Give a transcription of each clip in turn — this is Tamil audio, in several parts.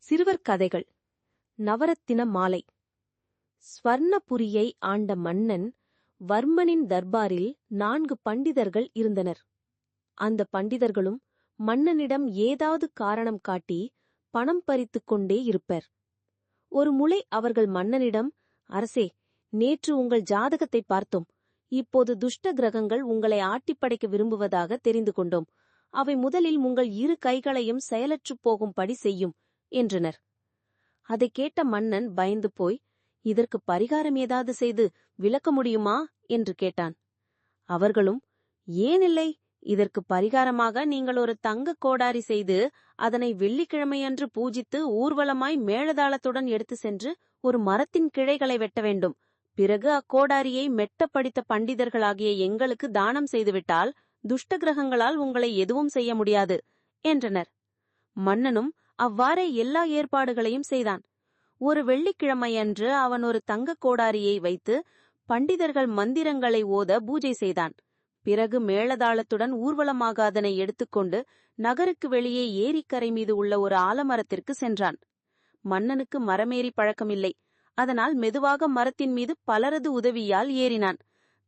சிறுவர் கதைகள். நவரத்தின மாலை. ஸ்வர்ணபுரியை ஆண்ட மன்னன் வர்மனின் தர்பாரில் 4 பண்டிதர்கள் இருந்தனர். அந்த பண்டிதர்களும் மன்னனிடம் ஏதாவது காரணம் காட்டி பணம் பறித்துக் கொண்டே இருப்பர். ஒரு முறை அவர்கள் மன்னனிடம், அரசே, நேற்று உங்கள் ஜாதகத்தை பார்த்தோம். இப்போது துஷ்ட கிரகங்கள் உங்களை ஆட்டிப்படைக்க விரும்புவதாக தெரிந்து கொண்டோம். அவை முதலில் உங்கள் 2 கைகளையும் செயலற்றுப் போகும்படி செய்யும் என்றனர். அதை கேட்ட மன்னன் பயந்து போய், இதற்கு பரிகாரம் ஏதாவது செய்து விலக்க முடியுமா என்று கேட்டான். அவர்களும், ஏனில்லை, இதற்கு பரிகாரமாக நீங்கள் ஒரு தங்க கோடாரி செய்து அதனை வெள்ளிக்கிழமையன்று பூஜித்து ஊர்வலமாய் மேளதாளத்துடன் எடுத்து சென்று ஒரு மரத்தின் கிளைகளை வெட்ட வேண்டும். பிறகு அக்கோடாரியை மெட்ட படித்த பண்டிதர்களாகிய எங்களுக்கு தானம் செய்துவிட்டால் துஷ்ட கிரகங்களால் உங்களை எதுவும் செய்ய முடியாது என்றனர். மன்னனும் அவ்வாறே எல்லா ஏற்பாடுகளையும் செய்தான். ஒரு வெள்ளிக்கிழமையன்று அவன் ஒரு தங்க கோடாரியை வைத்து பண்டிதர்கள் மந்திரங்களை ஓத பூஜை செய்தான். பிறகு மேளதாளத்துடன் ஊர்வலமாக அதனை எடுத்துக்கொண்டு நகருக்கு வெளியே ஏரிக்கரை மீது உள்ள ஒரு ஆலமரத்திற்கு சென்றான். மன்னனுக்கு மரமேறி பழக்கமில்லை. அதனால் மெதுவாக மரத்தின் மீது பலரது உதவியால் ஏறினான்.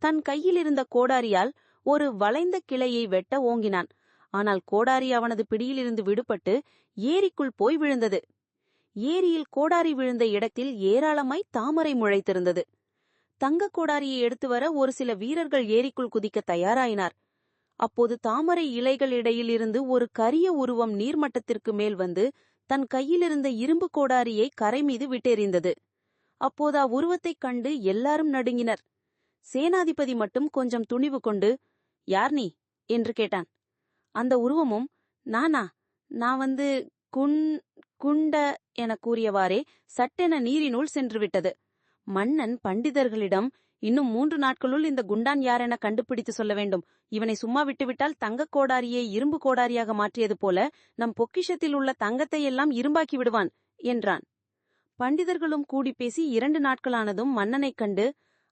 தன் கையில் இருந்த கோடாரியால் ஒரு வளைந்த கிளையை வெட்ட ஓங்கினான். ஆனால் கோடாரி அவனது பிடியிலிருந்து விடுபட்டு ஏரிக்குள் போய் விழுந்தது. ஏரியில் கோடாரி விழுந்த இடத்தில் ஏராளமாய் தாமரை முளைத்திருந்தது. தங்க கோடாரியை எடுத்து வர ஒரு சில வீரர்கள் ஏரிக்குள் குதிக்க தயாராயினார். அப்போது தாமரை இலைகள் இடையில் இருந்து ஒரு கரிய உருவம் நீர்மட்டத்திற்கு மேல் வந்து தன் கையிலிருந்த இரும்பு கோடாரியை கரை மீது விட்டெறிந்தது. அப்போது அவ்வுருவத்தைக் கண்டு எல்லாரும் நடுங்கினர். சேனாதிபதி மட்டும் கொஞ்சம் துணிவு கொண்டு, யார் நீ என்று கேட்டான். அந்த உருவமும், நான் குண்ட என கூறியவாறே சட்டென நீரினுள் சென்றுவிட்டது. மன்னன் பண்டிதர்களிடம், இன்னும் 3 நாட்களுள் இந்த குண்டான் யாரென கண்டுபிடித்து சொல்ல வேண்டும். இவனை சும்மா விட்டுவிட்டால் தங்க கோடாரியை இரும்பு கோடாரியாக மாற்றியது போல நம் பொக்கிஷத்தில் உள்ள தங்கத்தை எல்லாம் இரும்பாக்கி விடுவான் என்றான். பண்டிதர்களும் கூடி பேசி 2 நாட்களானதும் மன்னனைக் கண்டு,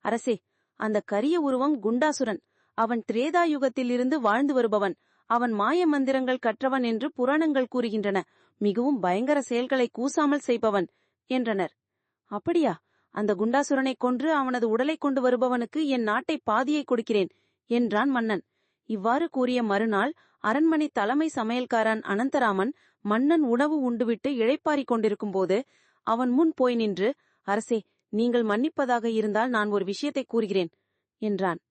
அரசே, அந்த கரிய உருவம் குண்டாசுரன். அவன் திரேதாயுகத்தில் இருந்து வாழ்ந்து வருபவன். அவன் மாய மந்திரங்கள் கற்றவன் என்று புராணங்கள் கூறுகின்றன. மிகவும் பயங்கர செயல்களை கூசாமல் செய்பவன் என்றனர். அப்படியா? அந்த குண்டாசுரனை கொன்று அவனது உடலை கொண்டு வருபவனுக்கு என் நாட்டை பாதியை கொடுக்கிறேன் என்றான் மன்னன். இவ்வாறு கூறிய மறுநாள் அரண்மனை தலைமை சமையல்காரன் அனந்தராமன் மன்னன் உணவு உண்டுவிட்டு இளைப்பாறிக் கொண்டிருக்கும் போது அவன் முன் போய் நின்று, அரசே, நீங்கள் மன்னிப்பதாக இருந்தால் நான் ஒரு விஷயத்தை கூறுகிறேன் என்றான்.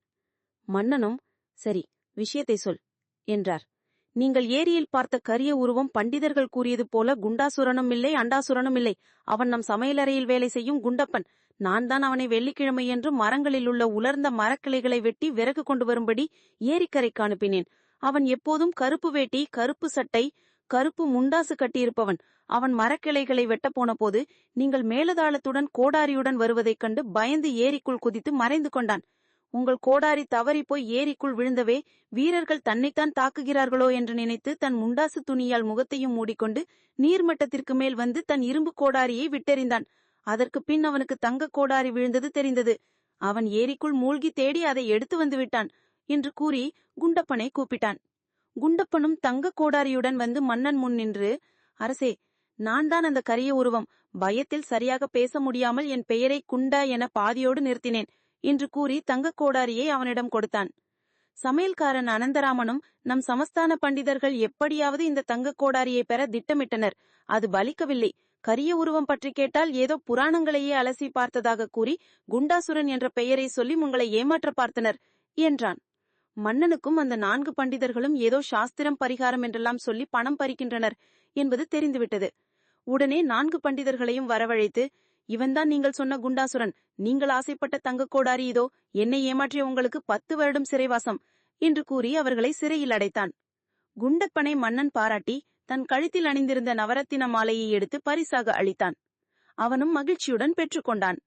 மன்னனும், சரி, விஷயத்தை சொல் என்றார். நீங்கள் ஏரியில் பார்த்த கரிய உருவம் பண்டிதர்கள் கூறியது போல குண்டாசுரனும் இல்லை, அண்டாசுரனும் இல்லை. அவன் நம் சமையலறையில் வேலை செய்யும் குண்டப்பன். நான் தான் அவனை வெள்ளிக்கிழமையன்று மரங்களில் உள்ள உலர்ந்த மரக்கிளைகளை வெட்டி விறகு கொண்டு வரும்படி ஏரிக்கரைக்கு அனுப்பினேன். அவன் எப்போதும் கருப்பு வேட்டி, கருப்பு சட்டை, கருப்பு முண்டாசு கட்டியிருப்பவன். அவன் மரக்கிளைகளை வெட்ட போன போது நீங்கள் மேலதாளத்துடன் கோடாரியுடன் வருவதைக் கண்டு பயந்து ஏரிக்குள் குதித்து மறைந்து கொண்டான். உங்கள் கோடாரி தவறி போய் ஏரிக்குள் விழுந்தவே வீரர்கள் தன்னைத்தான் தாக்குகிறார்களோ என்று நினைத்து தன் முண்டாசு துணியால் முகத்தையும் மூடிக்கொண்டு நீர்மட்டத்திற்கு மேல் வந்து தன் இரும்பு கோடாரியை விட்டெறிந்தான். அதற்கு பின் அவனுக்கு தங்க கோடாரி விழுந்தது தெரிந்தது. அவன் ஏரிக்குள் மூழ்கி தேடி அதை எடுத்து வந்து விட்டான் என்று கூறி குண்டப்பனை கூப்பிட்டான். குண்டப்பனும் தங்க கோடாரியுடன் வந்து மன்னன் முன் நின்று, அரசே, நான் தான் அந்த கரிய உருவம். பயத்தில் சரியாக பேச முடியாமல் என் பெயரை குண்டா என பாதியோடு நிறுத்தினேன் என்று கூறி தங்க கோடாரியை அவனிடம் கொடுத்தான். சமையல்காரன் அனந்தராமனும் நம் சமஸ்தான பண்டிதர்கள் எப்படியாவது இந்த தங்க கோடாரியை பெற திட்டமிட்டனர். அது பலிக்கவில்லை. கரிய உருவம் பற்றி கேட்டால் ஏதோ புராணங்களையே அலசி பார்த்ததாக கூறி குண்டாசுரன் என்ற பெயரை சொல்லி உங்களை ஏமாற்ற பார்த்தனர் என்றான். மன்னனுக்கும் அந்த 4 பண்டிதர்களும் ஏதோ சாஸ்திரம் பரிகாரம் என்றெல்லாம் சொல்லி பணம் பறிக்கின்றனர் என்பது தெரிந்துவிட்டது. உடனே 4 பண்டிதர்களையும் வரவழைத்து, இவன்தான் நீங்கள் சொன்ன குண்டாசுரன். நீங்கள் ஆசைப்பட்ட தங்க கோடாரி இதோ. என்னை ஏமாற்றிய உங்களுக்கு 10 வருடம் சிறைவாசம் என்று கூறி அவர்களை சிறையில் அடைத்தான். குண்டப்பனை மன்னன் பாராட்டி தன் கழுத்தில் அணிந்திருந்த நவரத்தின மாலையை எடுத்து பரிசாக அளித்தான். அவனும் மகிழ்ச்சியுடன் பெற்றுக்கொண்டான்.